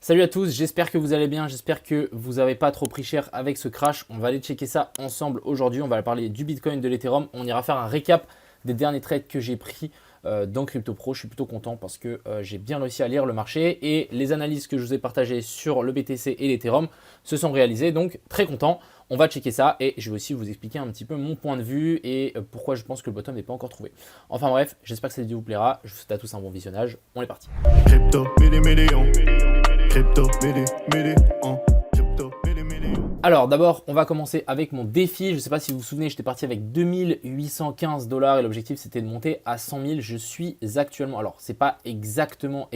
Salut à tous, j'espère que vous allez bien, j'espère que vous n'avez pas trop pris cher avec ce crash. On va aller checker ça ensemble aujourd'hui, on va parler du Bitcoin, de l'Ethereum. On ira faire un récap des derniers trades que j'ai pris dans CryptoPro. Je suis plutôt content parce que j'ai bien réussi à lire le marché et les analyses que je vous ai partagées sur le BTC et l'Ethereum se sont réalisées, donc très content. On va checker ça et je vais aussi vous expliquer un petit peu mon point de vue et pourquoi je pense que le bottom n'est pas encore trouvé. Enfin bref, j'espère que cette vidéo vous plaira. Je vous souhaite à tous un bon visionnage. On est parti. Crypto, million. Crypto, million. Crypto, million. Alors d'abord, on va commencer avec mon défi. Je ne sais pas si vous vous souvenez, j'étais parti avec 2815 $ et l'objectif c'était de monter à 100 000. Je suis actuellement, alors c'est pas exactement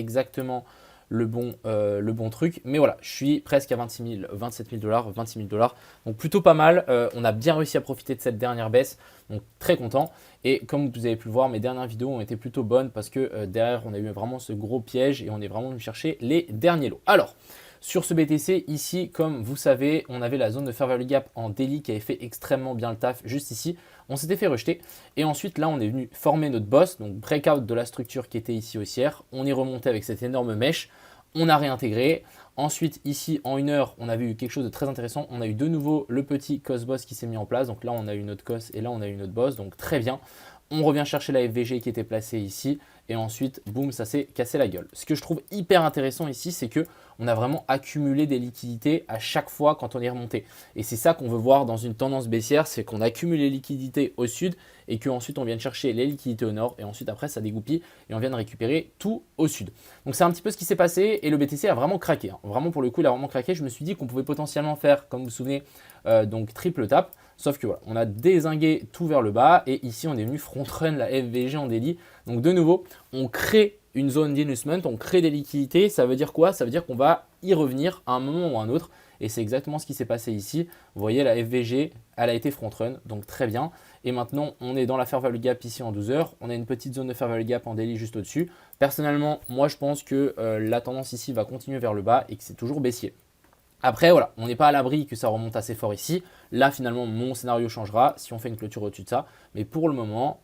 le bon truc, mais voilà, je suis presque à 26 000, 27 000 $, 26 000 $. Donc plutôt pas mal. On a bien réussi à profiter de cette dernière baisse, donc très content. Et comme vous avez pu le voir, mes dernières vidéos ont été plutôt bonnes parce que derrière, on a eu vraiment ce gros piège et on est vraiment venu chercher les derniers lots. Alors, sur ce BTC, ici, comme vous savez, on avait la zone de Fair Value Gap en daily qui avait fait extrêmement bien le taf juste ici. On s'était fait rejeter et ensuite là, on est venu former notre boss, donc breakout de la structure qui était ici haussière. On est remonté avec cette énorme mèche, on a réintégré. Ensuite, ici, en une heure, on avait eu quelque chose de très intéressant. On a eu de nouveau le petit COS boss qui s'est mis en place. Donc là, on a eu notre COS et là, on a eu notre boss. Donc très bien. On revient chercher la FVG qui était placée ici. Et ensuite, boum, ça s'est cassé la gueule. Ce que je trouve hyper intéressant ici, c'est que on a vraiment accumulé des liquidités à chaque fois quand on est remonté. Et c'est ça qu'on veut voir dans une tendance baissière, c'est qu'on accumule les liquidités au sud et qu'ensuite on vient chercher les liquidités au nord et ensuite après ça dégoupille et on vient de récupérer tout au sud. Donc c'est un petit peu ce qui s'est passé et le BTC a vraiment craqué. Vraiment pour le coup il a vraiment craqué. Je me suis dit qu'on pouvait potentiellement faire, comme vous vous souvenez, donc triple tap. Sauf que voilà, on a dézingué tout vers le bas et ici on est venu front run la FVG en daily. Donc de nouveau, on crée une zone d'investment, on crée des liquidités. Ça veut dire quoi? Ça veut dire qu'on va y revenir à un moment ou à un autre. Et c'est exactement ce qui s'est passé ici. Vous voyez, la FVG, elle a été front run, donc très bien. Et maintenant, on est dans la Fair Value Gap ici en 12 heures. On a une petite zone de Fair Value Gap en daily juste au-dessus. Personnellement, moi je pense que la tendance ici va continuer vers le bas et que c'est toujours baissier. Après, voilà, on n'est pas à l'abri que ça remonte assez fort ici. Là, finalement, mon scénario changera si on fait une clôture au-dessus de ça. Mais pour le moment,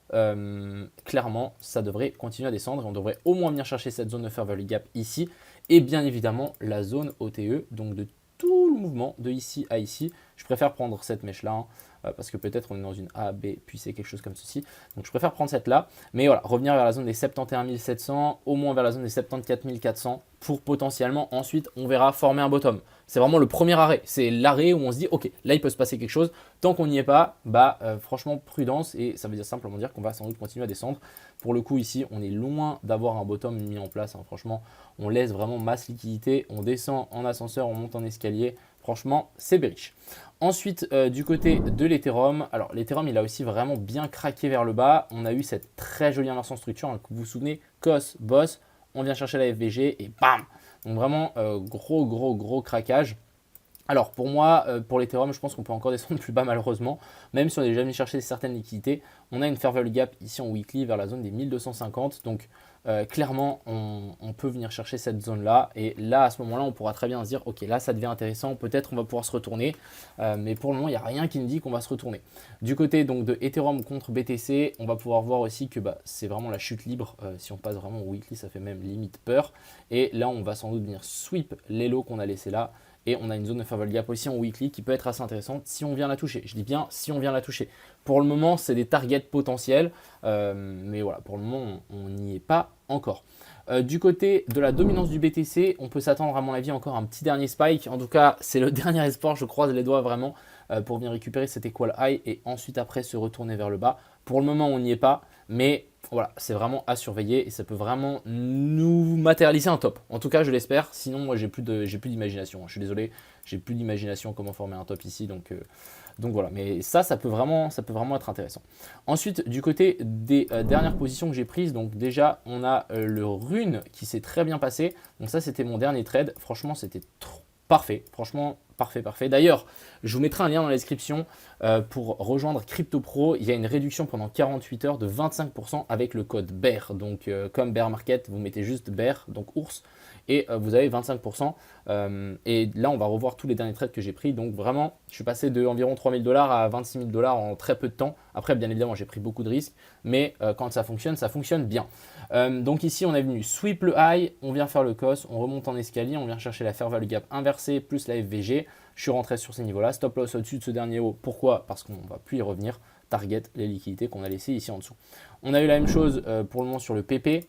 clairement, ça devrait continuer à descendre. Et on devrait au moins venir chercher cette zone de Fair Value Gap ici. Et bien évidemment, la zone OTE, donc de tout le mouvement de ici à ici. Je préfère prendre cette mèche-là, parce que peut-être on est dans une A, B, puis c'est quelque chose comme ceci. Donc je préfère prendre cette-là. Mais voilà, revenir vers la zone des 71 700, au moins vers la zone des 74 400, pour potentiellement, ensuite, on verra former un bottom. C'est vraiment le premier arrêt. C'est l'arrêt où on se dit, ok, là, il peut se passer quelque chose. Tant qu'on n'y est pas, franchement, prudence. Et ça veut dire simplement dire qu'on va sans doute continuer à descendre. Pour le coup, ici, on est loin d'avoir un bottom mis en place. Franchement, on laisse vraiment masse liquidité. On descend en ascenseur, on monte en escalier. Franchement, c'est bearish. Ensuite, du côté de l'Ethereum, alors l'Ethereum, il a aussi vraiment bien craqué vers le bas. On a eu cette très jolie inversion de structure. Hein, vous vous souvenez, COS, boss, on vient chercher la FVG et bam. Donc vraiment, gros craquage. Alors pour moi, pour l'Ethereum, je pense qu'on peut encore descendre plus bas malheureusement. Même si on est déjà venu chercher certaines liquidités, on a une Fair Value Gap ici en weekly vers la zone des 1250. Donc clairement, on peut venir chercher cette zone-là. Et là, à ce moment-là, on pourra très bien se dire, ok, là, ça devient intéressant. Peut-être on va pouvoir se retourner. Mais pour le moment, il n'y a rien qui nous dit qu'on va se retourner. Du côté donc, de Ethereum contre BTC, on va pouvoir voir aussi que c'est vraiment la chute libre. Si on passe vraiment au weekly, ça fait même limite peur. Et là, on va sans doute venir sweep les lots qu'on a laissés là. Et on a une zone de Fair Value Gap aussi en weekly qui peut être assez intéressante si on vient la toucher. Je dis bien si on vient la toucher. Pour le moment, c'est des targets potentiels. Mais voilà, pour le moment, on n'y est pas encore. Du côté de la dominance du BTC, on peut s'attendre à mon avis encore à un petit dernier spike. En tout cas, c'est le dernier espoir. Je croise les doigts vraiment pour venir récupérer cet equal high et ensuite après se retourner vers le bas. Pour le moment, on n'y est pas. Mais voilà, c'est vraiment à surveiller et ça peut vraiment nous matérialiser un top. En tout cas, je l'espère. Sinon, moi, j'ai plus d'imagination. Je suis désolé, j'ai plus d'imagination comment former un top ici. Donc voilà, mais ça peut vraiment être intéressant. Ensuite, du côté des dernières positions que j'ai prises, donc déjà, on a le rune qui s'est très bien passé. Donc ça, c'était mon dernier trade. Franchement, c'était parfait. Franchement, parfait. D'ailleurs, je vous mettrai un lien dans la description pour rejoindre CryptoPro. Il y a une réduction pendant 48 heures de 25% avec le code BEAR. Donc, comme Bear Market, vous mettez juste BEAR, donc ours. et vous avez 25%. Et là, on va revoir tous les derniers trades que j'ai pris. Donc vraiment, je suis passé de environ 3 000 $ à 26 000 $ en très peu de temps. Après, bien évidemment, j'ai pris beaucoup de risques, mais quand ça fonctionne bien. Donc ici, on est venu sweep le high, on vient faire le cos, on remonte en escalier, on vient chercher la fair value gap inversée plus la FVG. Je suis rentré sur ces niveaux-là, stop loss au-dessus de ce dernier haut. Pourquoi? Parce qu'on ne va plus y revenir. Target les liquidités qu'on a laissées ici en dessous. On a eu la même chose pour le moment sur le PP.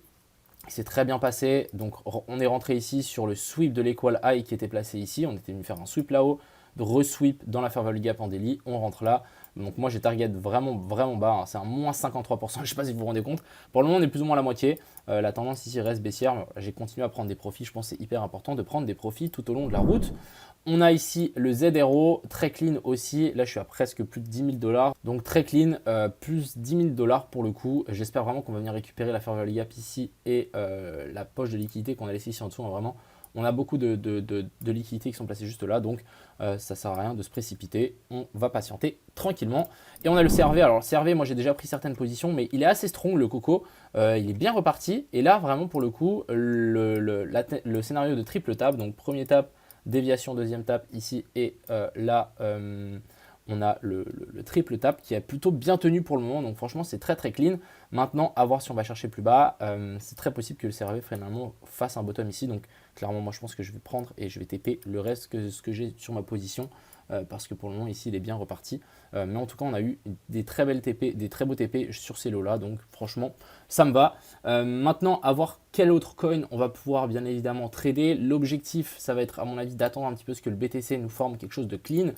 C'est très bien passé. Donc on est rentré ici sur le sweep de l'équal high qui était placé ici. On était venu faire un sweep là-haut, de re-sweep dans la fair value gap en daily. On rentre là. Donc moi j'ai target vraiment bas. C'est un moins 53%. Je ne sais pas si vous vous rendez compte. Pour le moment on est plus ou moins à la moitié. La tendance ici reste baissière. J'ai continué à prendre des profits. Je pense que c'est hyper important de prendre des profits tout au long de la route. On a ici le ZRO, très clean aussi. Là, je suis à presque plus de 10 000 $. Donc, très clean, plus 10 000 $ pour le coup. J'espère vraiment qu'on va venir récupérer la fair value gap ici et la poche de liquidité qu'on a laissée ici en dessous. Vraiment, on a beaucoup de liquidités qui sont placées juste là. Donc, ça ne sert à rien de se précipiter. On va patienter tranquillement. Et on a le CRV. Alors, le CRV, moi, j'ai déjà pris certaines positions, mais il est assez strong, le coco. Il est bien reparti. Et là, vraiment, pour le coup, le scénario de triple tap, donc premier tap, déviation, deuxième tap ici et là on a le triple tap qui est plutôt bien tenu pour le moment, donc franchement c'est très clean. Maintenant à voir si on va chercher plus bas, c'est très possible que le CRV finalement fasse un bottom ici, donc clairement moi je pense que je vais prendre et je vais TP le reste que ce que j'ai sur ma position parce que pour le moment ici il est bien reparti, mais en tout cas on a eu des très belles TP, des très beaux TP sur ces lots là, donc franchement ça me va. Maintenant à voir quel autre coin on va pouvoir bien évidemment trader. L'objectif ça va être à mon avis d'attendre un petit peu ce que le BTC nous forme quelque chose de clean.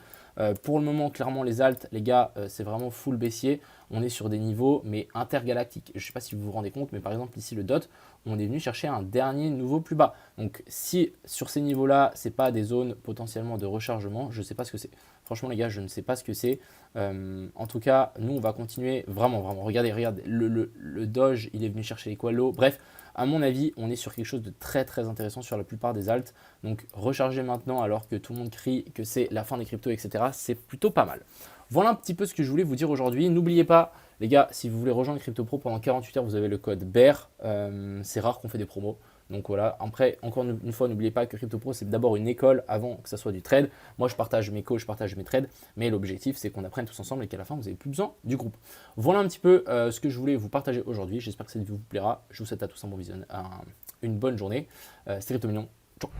Pour le moment clairement les alts les gars c'est vraiment full baissier, on est sur des niveaux mais intergalactiques. Je ne sais pas si vous vous rendez compte, mais par exemple ici le DOT, on est venu chercher un dernier nouveau plus bas. Donc si sur ces niveaux là c'est pas des zones potentiellement de rechargement, je ne sais pas ce que c'est. Franchement les gars je ne sais pas ce que c'est. En tout cas nous on va continuer vraiment. Regardez le Doge il est venu chercher les Qualo. Bref, à mon avis on est sur quelque chose de très intéressant sur la plupart des alts. Donc recharger maintenant alors que tout le monde crie que c'est la fin des cryptos etc. C'est plutôt pas mal. Voilà un petit peu ce que je voulais vous dire aujourd'hui. N'oubliez pas les gars, si vous voulez rejoindre CryptoPro pendant 48 heures, vous avez le code BEAR. C'est rare qu'on fait des promos. Donc voilà, après, encore une fois, n'oubliez pas que CryptoPro, c'est d'abord une école avant que ça soit du trade. Moi, je partage mes calls, je partage mes trades. Mais l'objectif, c'est qu'on apprenne tous ensemble et qu'à la fin, vous n'avez plus besoin du groupe. Voilà un petit peu ce que je voulais vous partager aujourd'hui. J'espère que cette vidéo vous plaira. Je vous souhaite à tous un bon vision, une bonne journée. C'était Crypto Mignon. Ciao.